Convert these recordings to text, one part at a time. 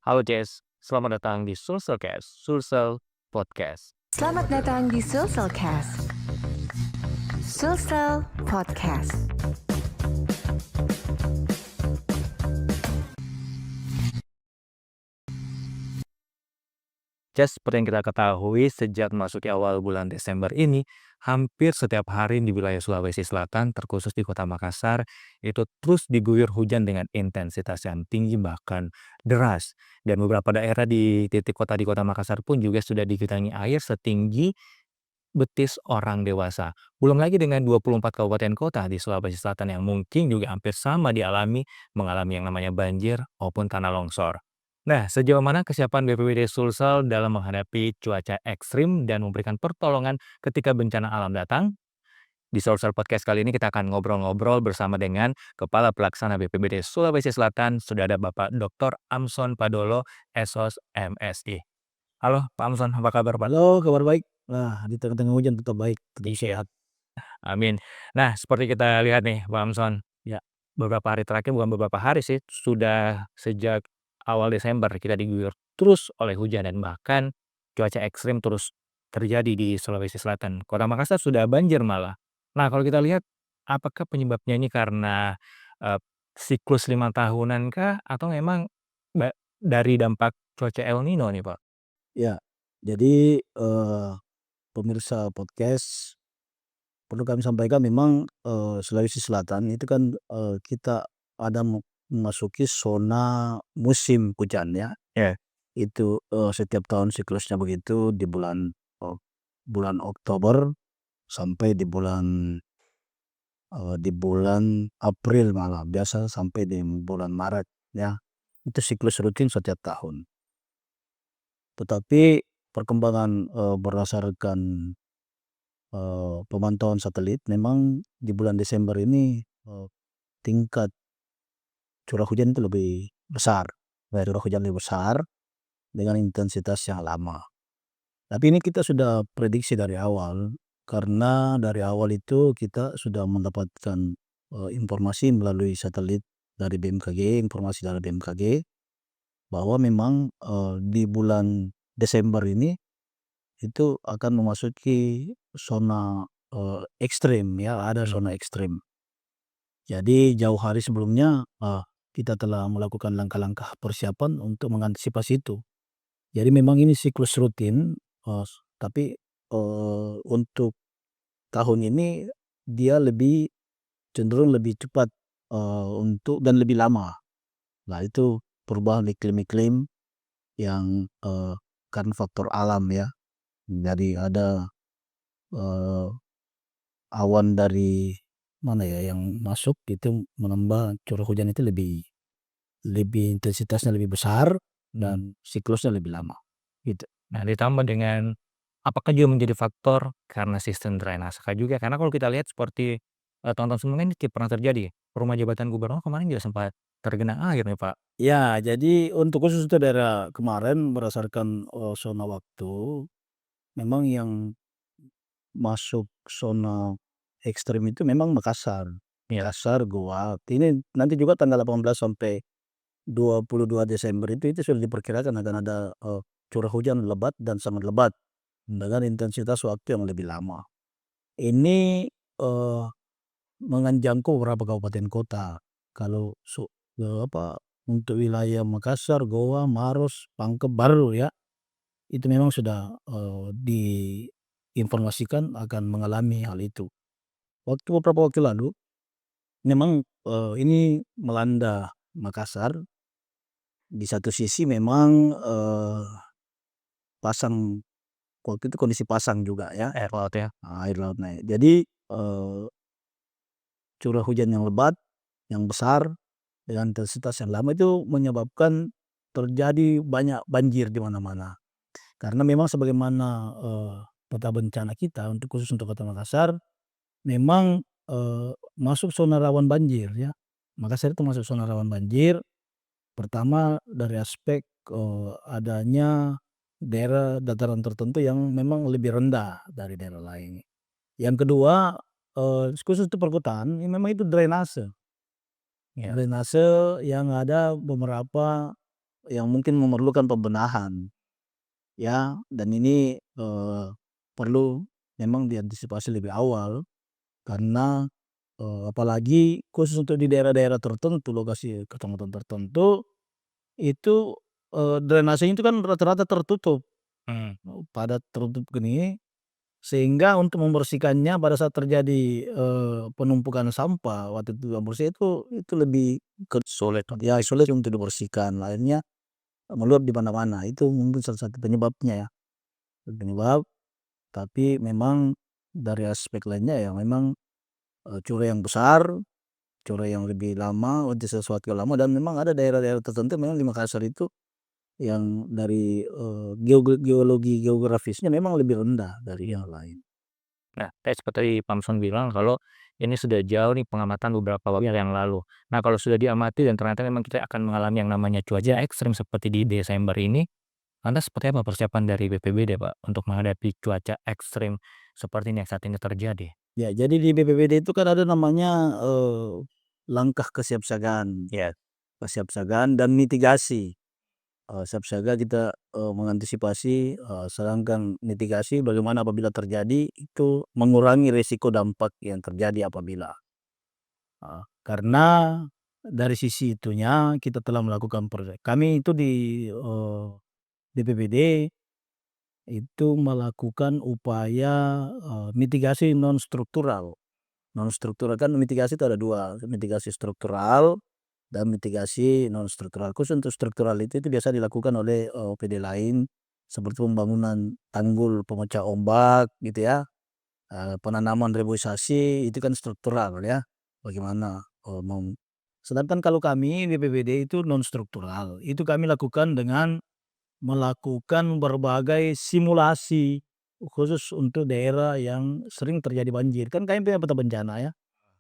Halo Jess, selamat datang di Sulselcast, Sulsel Podcast. Selamat datang di Sulselcast. Sulsel Podcast. Jess, seperti yang kita ketahui, sejak memasuki awal bulan Desember ini, hampir setiap hari di wilayah Sulawesi Selatan, terkhusus di kota Makassar, itu terus diguyur hujan dengan intensitas yang tinggi bahkan deras. Dan beberapa daerah di titik kota di kota Makassar pun juga sudah digenangi air setinggi betis orang dewasa. Belum lagi dengan 24 kabupaten kota di Sulawesi Selatan yang mungkin juga hampir sama mengalami yang namanya banjir maupun tanah longsor. Nah, sejauh mana kesiapan BPBD Sulsel dalam menghadapi cuaca ekstrim dan memberikan pertolongan ketika bencana alam datang? Di Sulsel Podcast kali ini kita akan ngobrol-ngobrol bersama dengan Kepala Pelaksana BPBD Sulawesi Selatan, sudah ada Bapak Dr. Amson Padolo, SOS MSI. Halo Pak Amson, apa kabar Pak? Halo, kabar baik. Nah, di tengah-tengah hujan tetap baik, tetap Iya. sehat. Amin. Nah, seperti kita lihat nih, Pak Amson, Ya, beberapa hari terakhir, bukan beberapa hari sih, sudah sejak awal Desember kita diguyur terus oleh hujan dan bahkan cuaca ekstrim terus terjadi di Sulawesi Selatan. Kota Makassar sudah banjir malah. Nah, kalau kita lihat, apakah penyebabnya ini karena eh, siklus 5 tahunan kah, atau memang dari dampak cuaca El Nino nih, Pak? ya. Jadi, pemirsa podcast, perlu kami sampaikan memang, Sulawesi Selatan itu kan, kita ada memasuki zona musim hujan ya. Ya. Itu, setiap tahun siklusnya begitu di bulan Oktober sampai di bulan April malah, biasa sampai di bulan Maret ya. Itu siklus rutin setiap tahun. Tetapi perkembangan, berdasarkan, pemantauan satelit memang di bulan Desember ini, tingkat curah hujan itu lebih besar, curah hujan lebih besar dengan intensitas yang lama. Tapi ini kita sudah prediksi dari awal, karena dari awal itu kita sudah mendapatkan, informasi melalui satelit dari BMKG, informasi dari BMKG bahwa memang, di bulan Desember ini itu akan memasuki zona, ekstrim ya, ada Hmm. zona ekstrim. Jadi jauh hari sebelumnya, kita telah melakukan langkah-langkah persiapan untuk mengantisipasi itu. Jadi memang ini siklus rutin, tapi, untuk tahun ini dia cenderung lebih cepat, dan lebih lama. Nah itu perubahan iklim-iklim yang, karena faktor alam ya. Jadi ada, eee awan dari mana ya, yang masuk itu menambah curah hujan itu lebih lebih intensitasnya lebih besar Hmm. dan siklusnya lebih lama, gitu. Nah, ditambah dengan apakah juga menjadi faktor karena sistem drainase kah juga? Karena kalau kita lihat seperti, tahun-tahun sebelumnya ini pernah terjadi, rumah jabatan gubernur kemarin juga sempat tergenang air nih, Pak. Ya, jadi untuk khusus untuk daerah kemarin berdasarkan, zona waktu, memang yang masuk zona ekstrem itu memang Makassar. Iya. Makassar, Goa, ini nanti juga tanggal 18 sampai 22 Desember itu sudah diperkirakan akan ada, curah hujan lebat dan sangat lebat dengan intensitas waktu yang lebih lama. Ini, menjangkau beberapa kabupaten kota. Kalau untuk wilayah Makassar, Goa, Maros, Pangkep baru ya, itu memang sudah, diinformasikan akan mengalami hal itu. Beberapa waktu lalu memang, ini melanda Makassar. Di satu sisi memang, pasang waktu itu kondisi pasang juga ya, Air laut ya? air laut naik. Jadi, curah hujan yang lebat, yang besar, dengan intensitas yang lama itu menyebabkan terjadi banyak banjir di mana-mana. Karena memang sebagaimana, peta bencana kita khusus untuk Kota Makassar, memang, masuk zona rawan banjir ya. Makassar itu masuk zona rawan banjir, pertama dari aspek, adanya daerah dataran tertentu yang memang lebih rendah dari daerah lain. Yang kedua, khusus untuk perkotaan, ini memang itu drainase. Iya. Drainase yang ada beberapa, yang mungkin memerlukan pembenahan, ya. Dan ini, perlu memang diantisipasi lebih awal karena, apalagi khusus untuk di daerah-daerah tertentu, lokasi kecamatan tertentu, itu, drainasenya itu kan rata-rata tertutup, Mmm. padat, tertutup gini, sehingga untuk membersihkannya pada saat terjadi, penumpukan sampah waktu itu bersih itu lebih Sulit. ya sulit untuk dibersihkan, akhirnya meluap di mana-mana. Itu mungkin salah satu penyebabnya ya, penyebab. Tapi memang dari aspek lainnya ya memang, curah yang besar, curah yang lebih lama untuk sesuatu yang lama, dan memang ada daerah-daerah tertentu memang di Makassar itu yang dari, geologi geografisnya memang lebih rendah dari yang lain. Nah, tadi seperti Pak Samson bilang kalau ini sudah jauh nih pengamatan beberapa waktu yang lalu. Nah, kalau sudah diamati dan ternyata memang kita akan mengalami yang namanya cuaca ekstrim seperti di Desember ini, lantas seperti apa persiapan dari BPBD, Pak, untuk menghadapi cuaca ekstrim seperti ini yang saat ini terjadi? Ya, jadi di BPBD itu kan ada namanya, langkah kesiapsiagaan. Iya. Kesiapsiagaan dan mitigasi. Siap-siaga kita, mengantisipasi, sedangkan mitigasi bagaimana apabila terjadi itu mengurangi risiko dampak yang terjadi apabila. Karena dari sisi itunya kita telah melakukan kami itu di, BPBD itu melakukan upaya, mitigasi non struktural. Non struktural kan mitigasi itu ada 2, mitigasi struktural dan mitigasi non struktural. Khusus untuk struktural itu biasa dilakukan oleh, OPD lain seperti pembangunan tanggul pemecah ombak gitu ya, penanaman reboisasi itu kan struktural ya, bagaimana, sedangkan kalau kami BPBD itu non struktural, itu kami lakukan dengan melakukan berbagai simulasi khusus untuk daerah yang sering terjadi banjir. Kan kami punya peta bencana ya.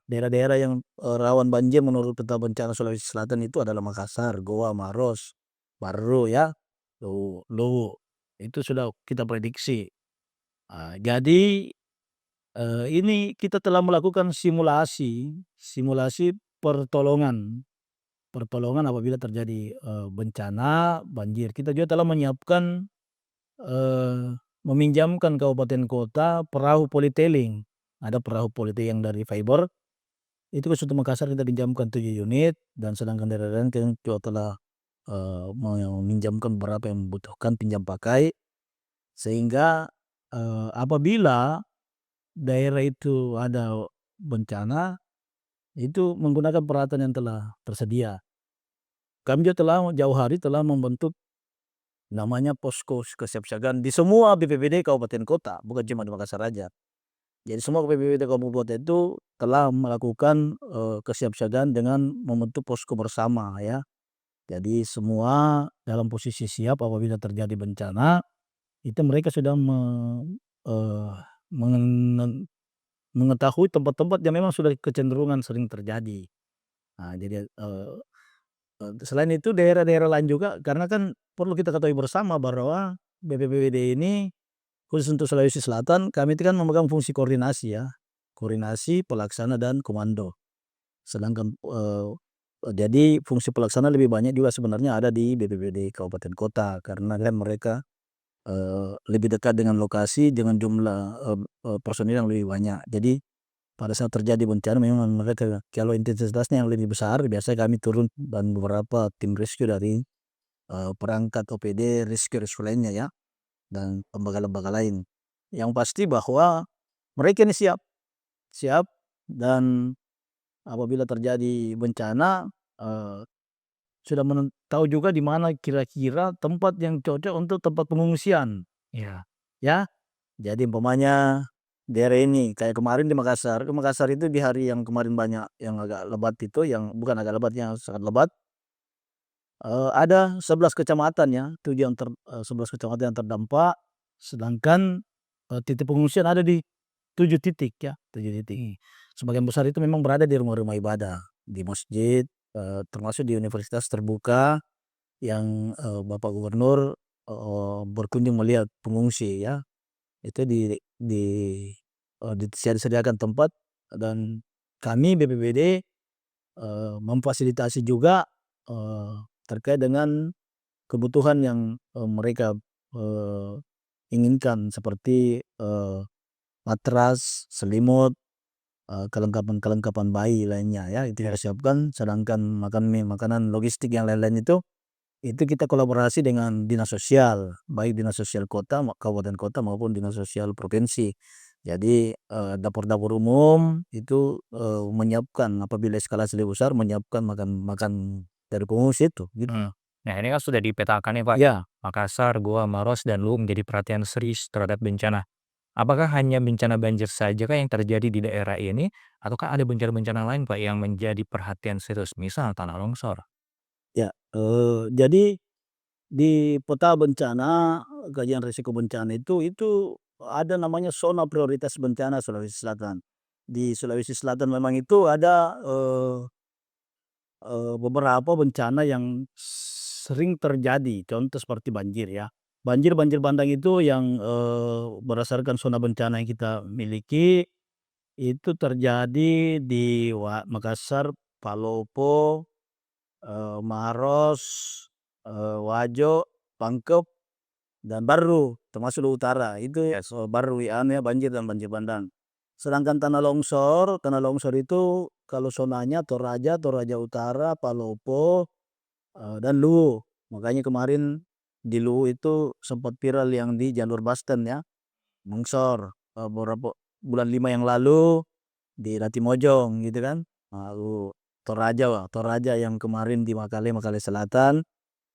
Daerah-daerah yang, rawan banjir menurut peta bencana Sulawesi Selatan itu adalah Makassar, Goa, Maros, Barro ya, Luwu. Itu sudah kita prediksi. Jadi, ini kita telah melakukan simulasi, simulasi pertolongan, pertolongan apabila terjadi, bencana banjir. Kita juga telah menyiapkan, meminjamkan kabupaten kota perahu polytailing. Ada perahu polytailing yang dari fiber. Itu khusus untuk Makassar kita pinjamkan 7 unit, dan sedangkan daerah lain kami juga telah, meminjamkan beberapa yang membutuhkan pinjam pakai, sehingga, apabila daerah itu ada bencana, itu menggunakan peralatan yang telah tersedia. Kami juga telah jauh hari telah membentuk namanya posko kesiapsiagaan di semua BPBD kabupaten kota, bukan cuma di Makassar saja. Jadi semua BPBD kabupaten itu telah melakukan, kesiapsiagaan dengan membentuk posko bersama ya. Jadi semua dalam posisi siap apabila terjadi bencana, itu mereka sudah eee, mengen mengetahui tempat-tempat yang memang sudah kecenderungan sering terjadi. Jadi, selain itu daerah-daerah lain juga karena kan perlu kita ketahui bersama bahwa BPBD ini khusus untuk Sulawesi Selatan kami itu kan memegang fungsi koordinasi ya, koordinasi, pelaksana, dan komando. Sedangkan, jadi fungsi pelaksana lebih banyak juga sebenarnya ada di BPBD kabupaten kota karena kan mereka, lebih dekat dengan lokasi dengan jumlah, personil yang lebih banyak. Jadi pada saat terjadi bencana memang mereka kalau intensitasnya yang lebih besar biasanya kami turun dan beberapa tim rescue dari, perangkat OPD rescue-rescue lainnya ya, dan lembaga-lembaga lain. Yang pasti bahwa mereka ini siap, siap, dan apabila terjadi bencana, sudah tahu juga di mana kira-kira tempat yang cocok untuk tempat pengungsian, Iya. ya. Jadi umpamanya daerah ini kayak kemarin di Makassar itu di hari yang kemarin banyak yang agak lebat itu, yang bukan agak lebat, yang sangat lebat, ada 11 kecamatan ya, 11 kecamatan yang terdampak, sedangkan, titik pengungsian ada di 7 titik ya, 7 titik. Sebagian besar itu memang berada di rumah-rumah ibadah, di masjid, termasuk di universitas terbuka yang, Bapak Gubernur, berkunjung melihat pengungsi ya. Itu disediakan tempat, dan kami BPBD, memfasilitasi juga, terkait dengan kebutuhan yang mereka inginkan seperti matras, selimut, kelengkapan-kelengkapan bayi lainnya ya, itu kita siapkan. Sedangkan makanan logistik yang lain-lain itu kita kolaborasi dengan dinas sosial, baik dinas sosial kota, kabupaten kota maupun dinas sosial provinsi. Jadi dapur-dapur umum itu menyiapkan apabila eskalasi lebih besar, menyiapkan makan dari pengungsi itu gitu. Nah, ini kan sudah dipetakan ya Pak, Ya, Makassar, Goa, Maros, dan Luwu menjadi perhatian serius terhadap bencana. Apakah hanya bencana banjir saja kah yang terjadi di daerah ini, ataukah ada bencana-bencana lain Pak yang menjadi perhatian serius, misal tanah longsor? ya, jadi di peta bencana, kajian risiko bencana itu ada namanya zona prioritas bencana Sulawesi Selatan. Di Sulawesi Selatan memang itu ada beberapa bencana yang sering terjadi, contoh seperti banjir ya. Banjir bandang itu yang berdasarkan zona bencana yang kita miliki, itu terjadi di Makassar, Palopo, Maros, Wajo, Pangkep, dan Baru, termasuk Luwu Utara. Itu ya Baru ya banjir dan banjir bandang. Sedangkan tanah longsor itu kalau zonanya Toraja Utara, Palopo, dan Luwu. Makanya kemarin di Luwu itu sempat viral yang di jalur Basten ya, longsor beberapa bulan 5 yang lalu di Latimojong gitu kan. Lalu Toraja yang kemarin di Makale Selatan,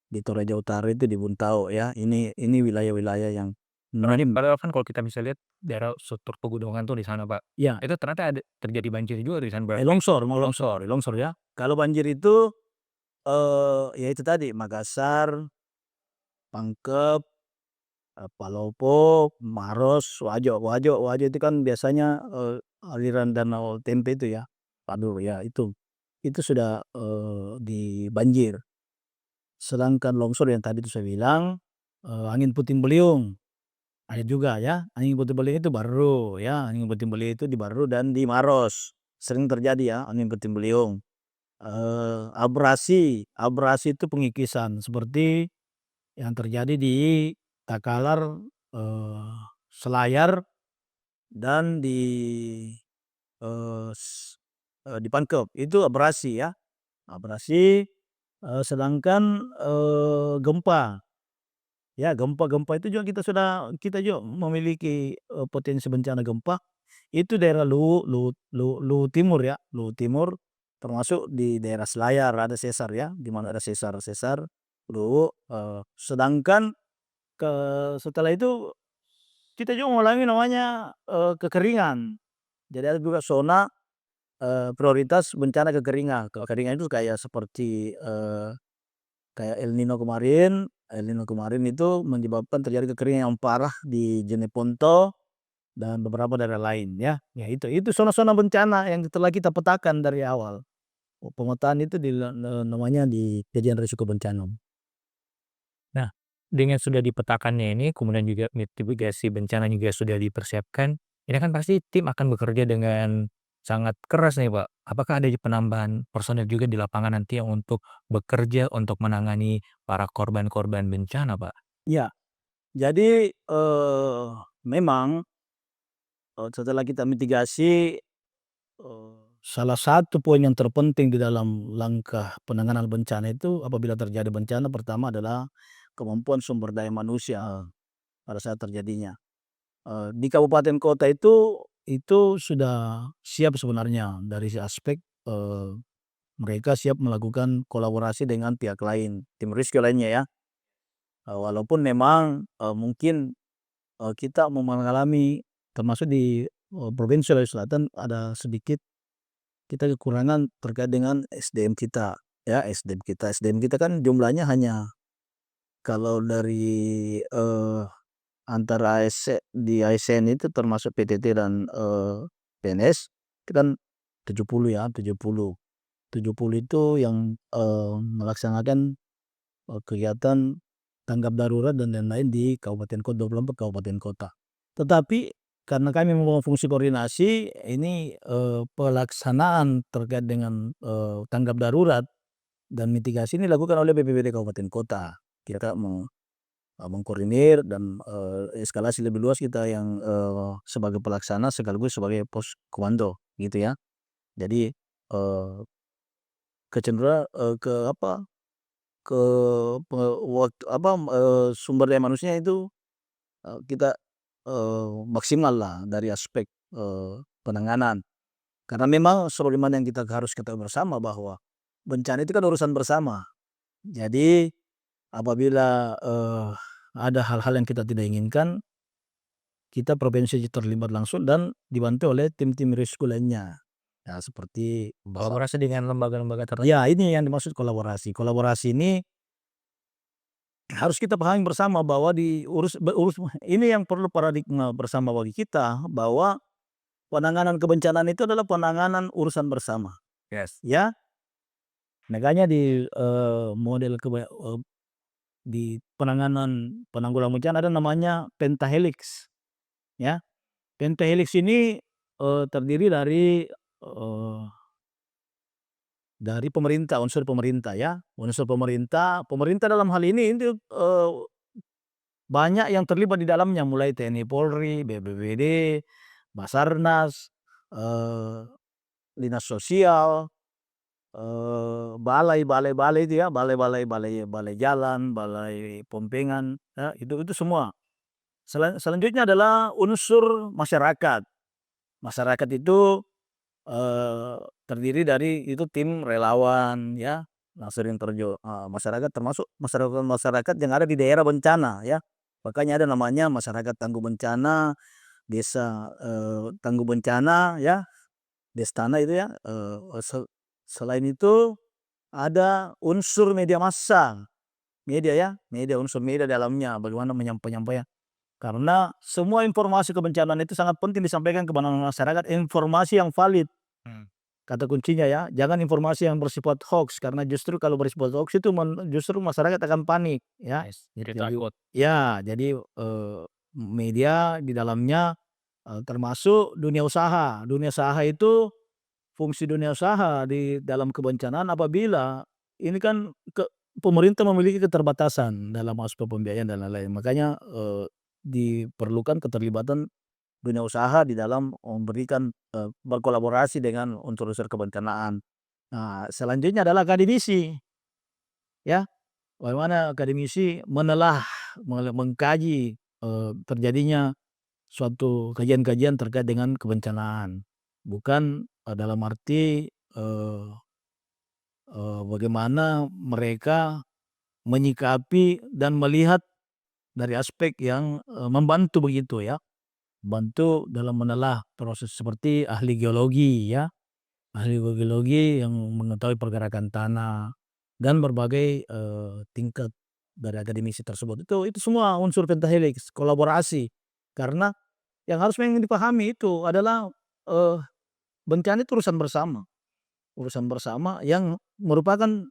di Toraja Utara itu di Buntao ya. Ini wilayah-wilayah yang Padahal kan kalau kita bisa lihat daerah struktur pegunungan tuh di sana Pak, ya, itu ternyata ada terjadi banjir juga di sana berarti? longsor ya. Kalau banjir itu ya itu tadi Makassar, Pangkep, Palopo, Maros, Wajo itu kan biasanya aliran danau Tempe itu ya, Padu ya itu. Itu sudah di banjir. Sedangkan longsor yang tadi itu saya bilang, angin puting beliung ada juga ya, angin puting beliung itu baru ya, angin puting beliung itu di Baru dan di Maros, sering terjadi ya angin puting beliung. Abrasi itu pengikisan seperti yang terjadi di Takalar, Selayar, dan di Pangkep, itu abrasi ya, abrasi. Sedangkan gempa, ya gempa itu juga kita juga memiliki potensi bencana gempa, itu daerah Luwu Timur ya, Luwu Timur, termasuk di daerah Selayar ada sesar ya, di mana ada sesar Luwu. Sedangkan setelah itu kita juga mengalami namanya kekeringan. Jadi ada juga zona prioritas bencana kekeringan. Kekeringan itu kayak seperti kayak El Nino kemarin itu menyebabkan terjadi kekeringan yang parah di Jeneponto dan beberapa daerah lain ya. Ya itu zona-zona bencana yang telah kita petakan dari awal. Pemetaan itu namanya di kajian risiko bencana. Nah, dengan sudah dipetakannya ini, kemudian juga mitigasi bencana juga sudah dipersiapkan, ini kan pasti tim akan bekerja dengan sangat keras nih Pak. Apakah ada penambahan personel juga di lapangan nanti yang untuk bekerja untuk menangani para korban-korban bencana Pak? Ya, jadi memang setelah kita mitigasi, salah satu poin yang terpenting di dalam langkah penanganan bencana itu apabila terjadi bencana, pertama adalah kemampuan sumber daya manusia pada saat terjadinya. Di kabupaten kota itu sudah siap sebenarnya dari aspek mereka siap melakukan kolaborasi dengan pihak lain, tim rescue lainnya ya. Walaupun memang mungkin kita mengalami termasuk di Provinsi Sulawesi Selatan ada sedikit kita kekurangan terkait dengan SDM kita ya, SDM kita kan jumlahnya hanya kalau dari antara di ASN itu termasuk PTT dan PNS itu kan 70 ya, 70 itu yang melaksanakan kegiatan tanggap darurat dan lain-lain di kabupaten kota, 24 kabupaten kota. Tetapi karena kami membawa fungsi koordinasi, ini pelaksanaan terkait dengan tanggap darurat dan mitigasi ini dilakukan oleh BPBD kabupaten kota. kita mengkoordinir dan, eskalasi lebih luas kita yang, sebagai pelaksana sekaligus sebagai pos komando gitu ya. Jadi, eee, kecenderungan, ke apa, ke sumber daya manusia itu, kita, maksimal lah dari aspek, penanganan. Karena memang sebagaimana yang kita harus ketahui bersama bahwa bencana itu kan urusan bersama. Jadi apabila, ada hal-hal yang kita tidak inginkan, kita provinsi terlibat langsung dan dibantu oleh tim-tim risiko lainnya. Ya seperti Kolaborasi dengan lembaga-lembaga tertentu. ya ini yang dimaksud kolaborasi. Kolaborasi ini harus kita pahami bersama bahwa ini yang perlu paradigma bersama bagi kita bahwa penanganan kebencanaan itu adalah penanganan urusan bersama, Yes. ya. Makanya di, di penanggulangan bencana ada namanya pentahelix, ya. Pentahelix ini, terdiri dari pemerintah, unsur pemerintah ya. Unsur pemerintah dalam hal ini itu, banyak yang terlibat di dalamnya mulai TNI Polri, BPBD, Basarnas, Dinas Sosial, balai itu ya, balai jalan, balai pompengan, ya itu semua. Selanjutnya adalah unsur masyarakat. Masyarakat itu, terdiri dari itu tim relawan ya, yang sering masyarakat termasuk masyarakat yang ada di daerah bencana ya. Makanya ada namanya masyarakat tangguh bencana, desa, tangguh bencana ya, Destana itu ya, selain itu ada unsur media massa, unsur media dalamnya bagaimana penyampaian. Karena semua informasi kebencanaan itu sangat penting disampaikan kepada masyarakat, informasi yang valid. Hmm. Kata kuncinya ya, jangan informasi yang bersifat hoax karena justru kalau bersifat hoax itu justru masyarakat akan panik ya. Yes, jadi Jadi takut. ya, jadi, media di dalamnya, termasuk dunia usaha. Dunia usaha itu fungsi dunia usaha di dalam kebencanaan apabila ini kan pemerintah memiliki keterbatasan dalam aspek pembiayaan dan lain-lain. Makanya, diperlukan keterlibatan dunia usaha di dalam memberikan, berkolaborasi dengan unsur-unsur kebencanaan. Nah, selanjutnya adalah akademisi, ya. Bagaimana akademisi mengkaji, terjadinya suatu kajian-kajian terkait dengan kebencanaan. Bukan, dalam arti, bagaimana mereka menyikapi dan melihat dari aspek yang, membantu begitu ya. Bantu dalam menelah proses seperti ahli geologi ya, ahli geologi yang mengetahui pergerakan tanah dan berbagai, tingkat dari akademisi tersebut. Itu semua unsur pentahelix, kolaborasi. Karena yang harus memang dipahami itu adalah, bencana itu urusan bersama yang merupakan,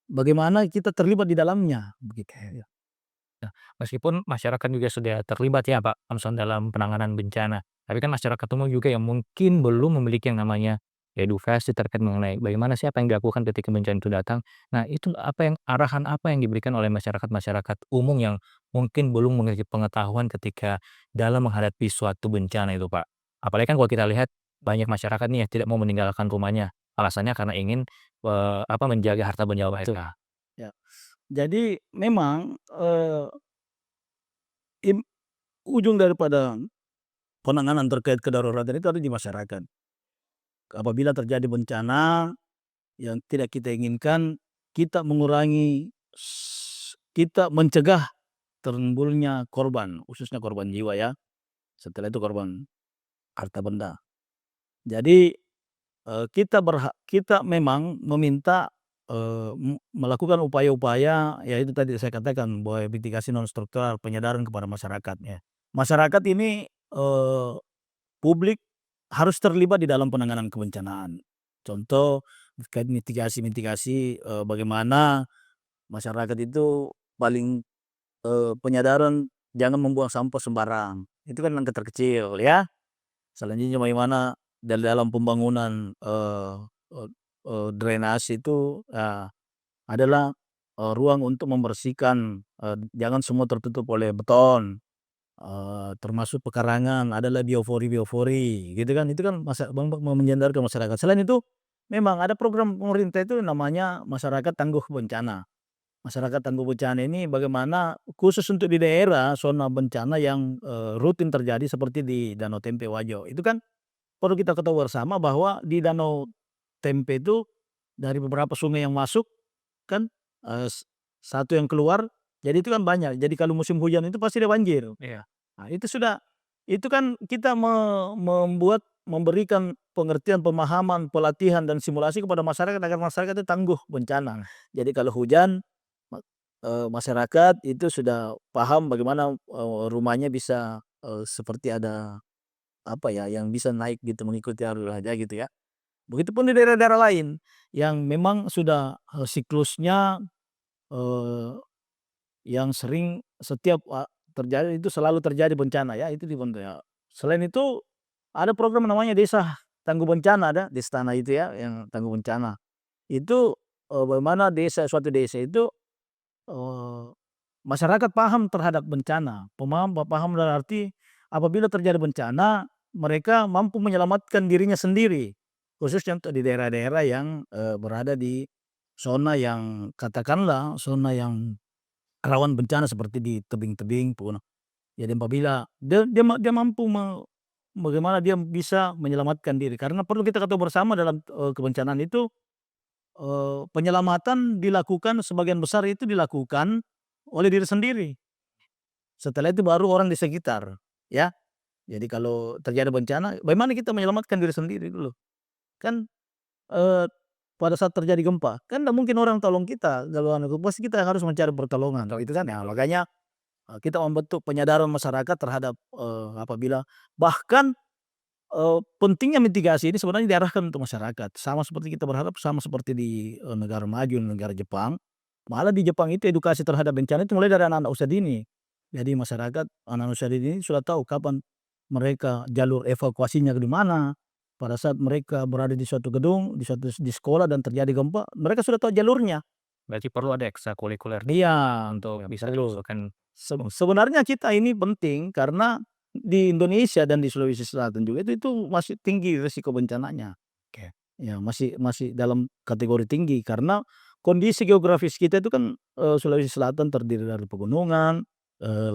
bagaimana kita terlibat di dalamnya, begitu ya. Nah, meskipun masyarakat juga sudah terlibat ya Pak, dalam penanganan bencana, tapi kan masyarakat umum juga yang mungkin belum memiliki yang namanya edukasi terkait mengenai bagaimana sih apa yang dilakukan ketika bencana itu datang. Nah, itu arahan apa yang diberikan oleh masyarakat-masyarakat umum yang mungkin belum memiliki pengetahuan ketika dalam menghadapi suatu bencana itu Pak? Apalagi kan kalau kita lihat banyak masyarakat nih yang tidak mau meninggalkan rumahnya, alasannya karena ingin, menjaga harta benda mereka. Ya. Jadi memang, im ujung daripada penanganan terkait kedaruratan itu ada di masyarakat. Apabila terjadi bencana yang tidak kita inginkan, kita mengurangi kita mencegah timbulnya korban, khususnya korban jiwa ya, setelah itu korban harta benda. Jadi, kita memang meminta, melakukan upaya-upaya, ya itu tadi saya katakan bahwa mitigasi non struktural, penyadaran kepada masyarakat ya. Masyarakat ini, publik harus terlibat di dalam penanganan kebencanaan. Contoh terkait mitigasi-mitigasi, bagaimana masyarakat itu paling, penyadaran jangan membuang sampah sembarang, itu kan langkah terkecil ya. Selanjutnya bagaimana dalam pembangunan, drainase itu, adalah ruang untuk membersihkan, jangan semua tertutup oleh beton, termasuk pekarangan, adalah biofori-biofori gitu kan, itu kan menyadarkan masyarakat. Selain itu, memang ada program pemerintah itu namanya Masyarakat Tangguh Bencana. Masyarakat Tangguh Bencana ini bagaimana khusus untuk di daerah zona bencana yang, rutin terjadi seperti di Danau Tempe, Wajo. Itu kan perlu kita ketahui bersama bahwa di Danau Tempe itu dari beberapa sungai yang masuk kan, satu yang keluar, jadi itu kan banyak. Jadi kalau musim hujan itu pasti ada banjir. Iya. Nah itu kan kita memberikan pengertian, pemahaman, pelatihan, dan simulasi kepada masyarakat agar masyarakat itu tangguh bencana. Jadi kalau hujan, masyarakat itu sudah paham bagaimana, rumahnya bisa, seperti ada, apa ya, yang bisa naik gitu mengikuti alur aja gitu ya. Begitupun di daerah-daerah lain yang memang sudah, siklusnya, eee, yang sering setiap, terjadi itu selalu terjadi bencana ya, itu ya. Selain itu ada program namanya Desa Tangguh Bencana, ada Destana itu ya yang tangguh bencana. Itu, bagaimana suatu desa itu, eee, masyarakat paham terhadap bencana, paham dalam arti apabila terjadi bencana mereka mampu menyelamatkan dirinya sendiri, khususnya untuk di daerah-daerah yang, berada di zona yang katakanlah zona yang rawan bencana seperti di tebing-tebing, pegunungan. Jadi apabila dia mampu bagaimana dia bisa menyelamatkan diri, karena perlu kita ketahui bersama dalam, kebencanaan itu, penyelamatan dilakukan sebagian besar itu dilakukan oleh diri sendiri. Setelah itu baru orang di sekitar, ya. Jadi kalau terjadi bencana, bagaimana kita menyelamatkan diri sendiri dulu. Kan, eee, pada saat terjadi gempa, kan nggak mungkin orang tolong kita, kalau pasti kita harus mencari pertolongan, itu kan. Nah, makanya, kita membentuk penyadaran masyarakat terhadap, apabila bahkan, pentingnya mitigasi ini sebenarnya diarahkan untuk masyarakat. Sama seperti kita berharap sama seperti di, negara maju, negara Jepang. Malah di Jepang itu edukasi terhadap bencana itu mulai dari anak-anak usia dini. Jadi masyarakat anak usia dini sudah tahu kapan mereka jalur evakuasinya di mana. Pada saat mereka berada di suatu gedung, di sekolah dan terjadi gempa, mereka sudah tahu jalurnya. Berarti perlu ada ekstrakurikuler Iya, untuk ya bisa perlu. diusulkan. Sebenarnya kita ini penting karena di Indonesia dan di Sulawesi Selatan juga itu masih tinggi risiko bencananya. Oke. Ya masih masih dalam kategori tinggi karena kondisi geografis kita itu kan, Sulawesi Selatan terdiri dari pegunungan,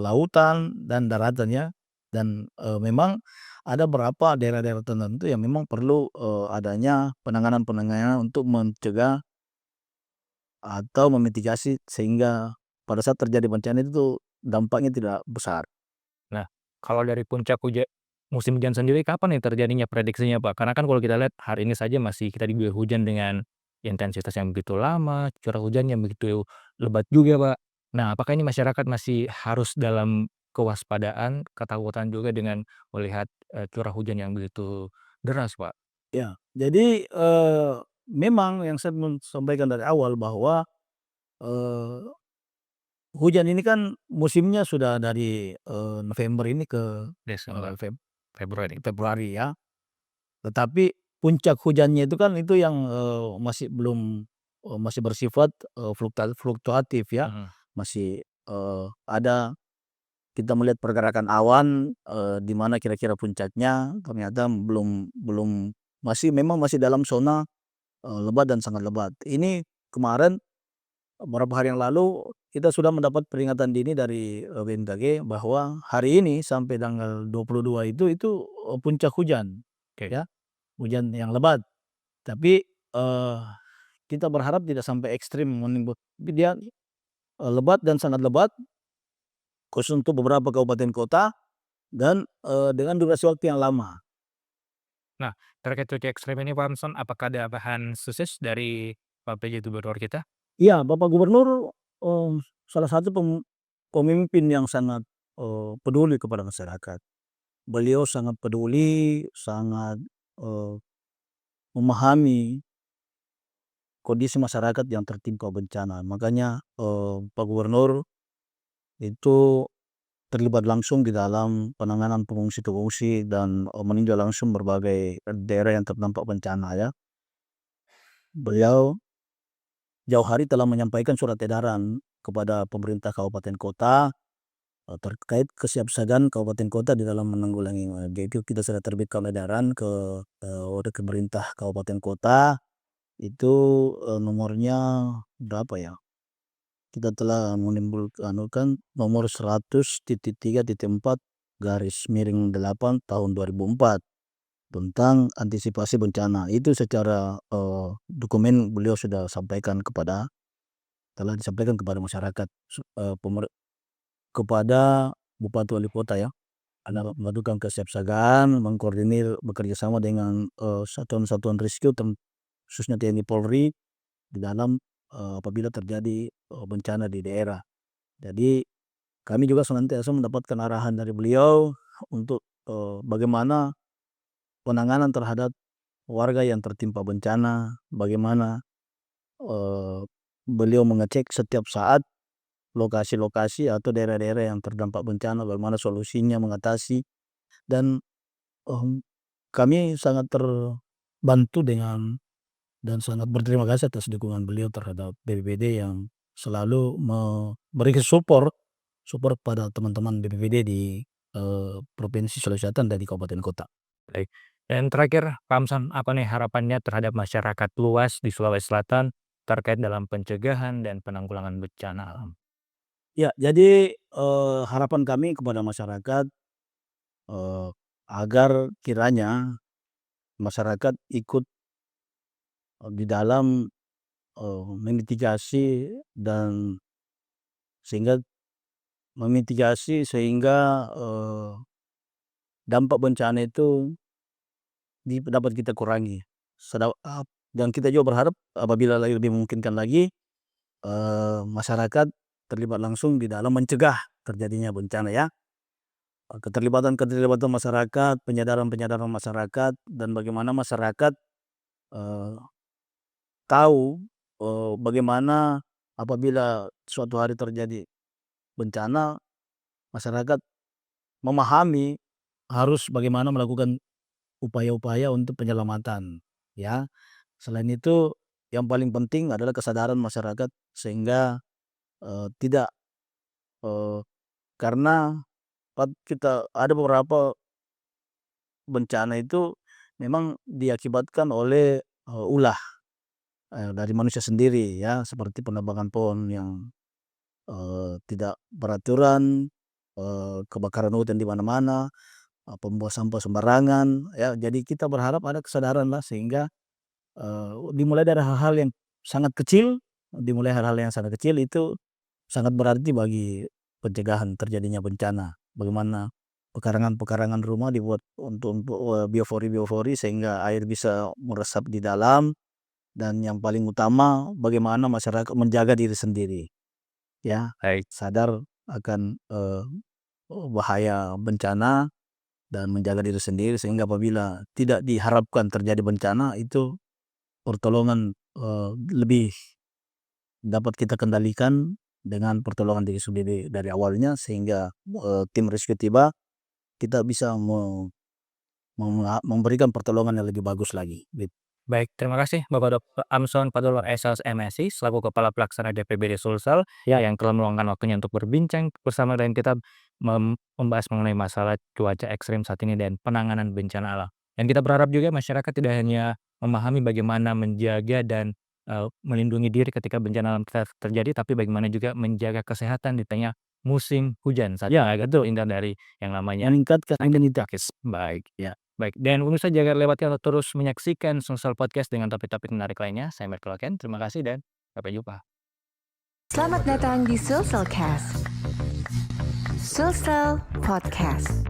lautan, dan daratan ya. Dan, memang ada beberapa daerah-daerah tertentu yang memang perlu, adanya penanganan-penanganan untuk mencegah atau memitigasi sehingga pada saat terjadi bencana itu dampaknya tidak besar. Nah, kalau dari puncak musim hujan sendiri kapan nih terjadinya prediksinya, Pak? Karena kan kalau kita lihat hari ini saja masih kita diguyur hujan dengan intensitas yang begitu lama, curah hujan yang begitu lebat juga, Pak. Nah, apakah ini masyarakat masih harus dalam kewaspadaan, ketakutan juga dengan melihat, curah hujan yang begitu deras, Pak? Ya, jadi, memang yang saya sampaikan dari awal bahwa, eee, hujan ini kan musimnya sudah dari, November ini ke, Desember, Februari. Februari ya. Tetapi puncak hujannya itu kan itu yang, masih belum, masih bersifat, fluktuatif ya. Mhm. Masih, ada kita melihat pergerakan awan, di mana kira-kira puncaknya ternyata belum belum memang masih dalam zona, lebat dan sangat lebat. Ini kemarin beberapa hari yang lalu kita sudah mendapat peringatan dini dari, BMKG bahwa hari ini sampai tanggal 22 itu, puncak hujan, Oke. ya, hujan yang lebat. Tapi, kita berharap tidak sampai ekstrim tapi dia, lebat dan sangat lebat khusus untuk beberapa kabupaten kota dan, dengan durasi waktu yang lama. Nah, terkait cuaca ekstrem ini, Pak Samson, apakah ada bahan khusus dari Pak PJ Gubernur kita? Iya, Bapak Gubernur, salah satu pemimpin yang sangat, peduli kepada masyarakat. Beliau sangat peduli, sangat, eee, memahami kondisi masyarakat yang tertimpa bencana. Makanya, Pak Gubernur itu terlibat langsung di dalam penanganan pengungsi-pengungsi dan, meninjau langsung berbagai daerah yang terdampak bencana ya. Beliau jauh hari telah menyampaikan surat edaran kepada pemerintah kabupaten kota terkait kesiapsiagaan kabupaten kota di dalam menanggulangi. Jadi kita sudah terbitkan edaran ke oleh pemerintah kabupaten kota itu nomornya berapa ya? Kita telah menimbulkan nomor 100.3.4/8 tahun 2004 tentang antisipasi bencana. Itu secara dokumen beliau sudah telah disampaikan kepada masyarakat, kepada bupati wali kota ya, ada melakukan kesiapsiagaan, mengkoordinir bekerja sama dengan satuan-satuan rescue khususnya TNI Polri di dalam apabila terjadi bencana di daerah. Jadi kami juga senantiasa mendapatkan arahan dari beliau untuk bagaimana penanganan terhadap warga yang tertimpa bencana, bagaimana beliau mengecek setiap saat lokasi-lokasi atau daerah-daerah yang terdampak bencana, bagaimana solusinya mengatasi, dan kami sangat terbantu dan sangat berterima kasih atas dukungan beliau terhadap BPBD yang selalu memberikan support pada teman-teman BPBD di Provinsi Sulawesi Selatan dan di kabupaten kota. Baik. Dan terakhir, Pak Amson, apa nih harapannya terhadap masyarakat luas di Sulawesi Selatan terkait dalam pencegahan dan penanggulangan bencana alam? Ya, jadi harapan kami kepada masyarakat agar kiranya masyarakat ikut di dalam memitigasi sehingga dampak bencana itu dapat kita kurangi. Dan kita juga berharap apabila lebih memungkinkan lagi masyarakat terlibat langsung di dalam mencegah terjadinya bencana ya. Keterlibatan masyarakat, penyadaran masyarakat, dan bagaimana masyarakat tahu bagaimana apabila suatu hari terjadi bencana, masyarakat memahami harus bagaimana melakukan upaya-upaya untuk penyelamatan ya. Selain itu yang paling penting adalah kesadaran masyarakat sehingga tidak karena kita ada beberapa bencana itu memang diakibatkan oleh ulah dari manusia sendiri ya, seperti penebangan pohon yang tidak beraturan, kebakaran hutan di mana-mana, pembuang sampah sembarangan ya. Jadi kita berharap ada kesadaran lah sehingga dimulai dari hal-hal yang sangat kecil, itu sangat berarti bagi pencegahan terjadinya bencana. Bagaimana pekarangan rumah dibuat untuk biofori sehingga air bisa meresap di dalam, dan yang paling utama bagaimana masyarakat menjaga diri sendiri ya, Baik. sadar akan bahaya bencana dan menjaga diri sendiri sehingga apabila tidak diharapkan terjadi bencana itu pertolongan lebih dapat kita kendalikan dengan pertolongan diri sendiri dari awalnya sehingga tim rescue tiba, kita bisa memberikan pertolongan yang lebih bagus lagi. Baik, terima kasih Bapak Dr. Amson Padulor SLS MSI selaku Kepala Pelaksana DPBD Sulsel yang telah meluangkan waktunya untuk berbincang bersama dengan kita membahas mengenai masalah cuaca ekstrim saat ini dan penanganan bencana alam. Dan kita berharap juga masyarakat tidak hanya memahami bagaimana menjaga dan melindungi diri ketika bencana alam terjadi, tapi bagaimana juga menjaga kesehatan di tengah musim hujan saat itu indah dari yang namanya Meningkatkan imunitas. baik ya. Baik, dan pemirsa jangan lewatkan atau terus menyaksikan Sulsel Podcast dengan topik-topik menarik lainnya. Saya Michael Ken, terima kasih dan sampai jumpa. Selamat datang di Sulselcast. Sulsel Podcast.